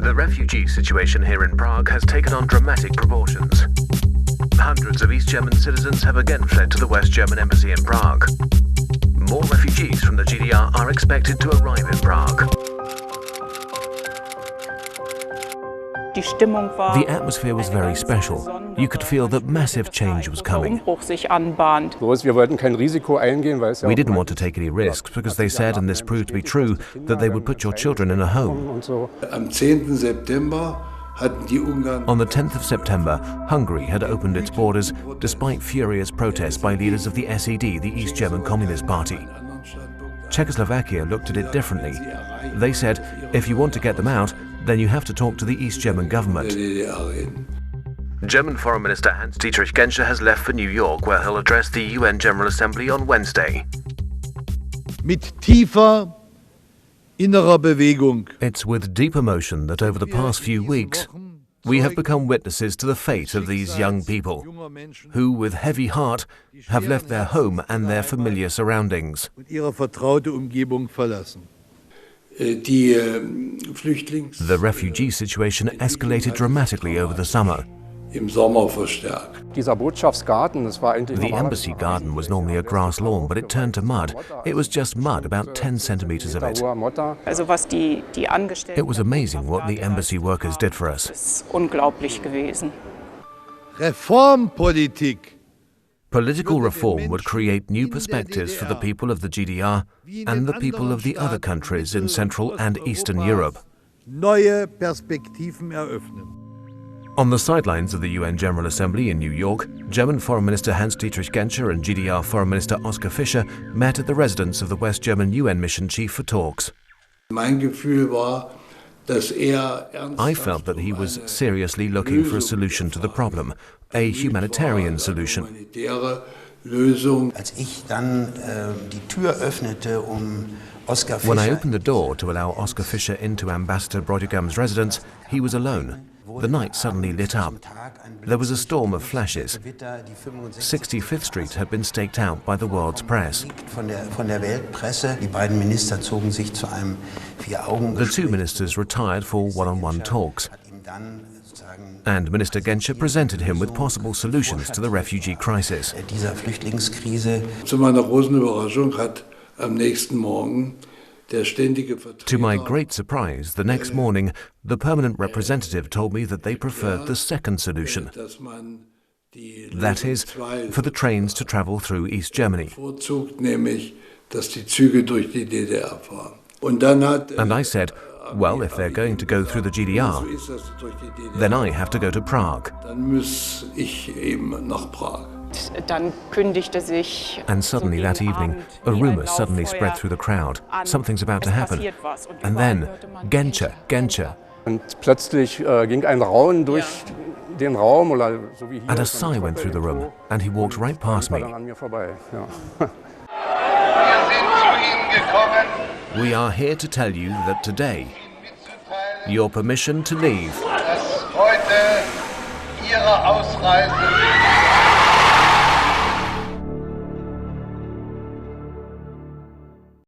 The refugee situation here in Prague has taken on dramatic proportions. Hundreds of East German citizens have again fled to the West German embassy in Prague. More refugees from the GDR are expected to arrive in Prague. The atmosphere was very special. You could feel that massive change was coming. We didn't want to take any risks because they said, and this proved to be true, that they would put your children in a home. On the 10th of September, Hungary had opened its borders despite furious protests by leaders of the SED, the East German Communist Party. Czechoslovakia looked at it differently. They said, if you want to get them out, then you have to talk to the East German government. German Foreign Minister Hans-Dietrich Genscher has left for New York, where he'll address the UN General Assembly on Wednesday. Mit tiefer innerer Bewegung. It's with deep emotion that over the past few weeks, we have become witnesses to the fate of these young people, who, with heavy heart, have left their home and their familiar surroundings. The refugee situation escalated dramatically over the summer. The embassy garden was normally a grass lawn, but it turned to mud. It was just mud, about 10 centimeters of it. It was amazing what the embassy workers did for us. Reformpolitik. Political reform would create new perspectives for the people of the GDR and the people of the other countries in Central and Eastern Europe. Neue Perspektiven eröffnen. On the sidelines of the UN General Assembly in New York, German Foreign Minister Hans-Dietrich Genscher and GDR Foreign Minister Oskar Fischer met at the residence of the West German UN mission chief for talks. I felt that he was seriously looking for a solution to the problem, a humanitarian solution. When I opened the door to allow Oskar Fischer into Ambassador Bräutigam's residence, he was alone. The night suddenly lit up. There was a storm of flashes. 65th Street had been staked out by the world's press. The two ministers retired for one-on-one talks. And Minister Genscher presented him with possible solutions to the refugee crisis. Zu meiner großen Überraschung hat am nächsten Morgen To my great surprise, the next morning, the permanent representative told me that they preferred the second solution. That is, for the trains to travel through East Germany. And I said, well, if they're going to go through the GDR, then I have to go to Prague. And suddenly that evening, a rumor suddenly spread through the crowd. Something's about to happen. And then, Genscher. And a sigh went through the room, and he walked right past me. We are here to tell you that today, your permission to leave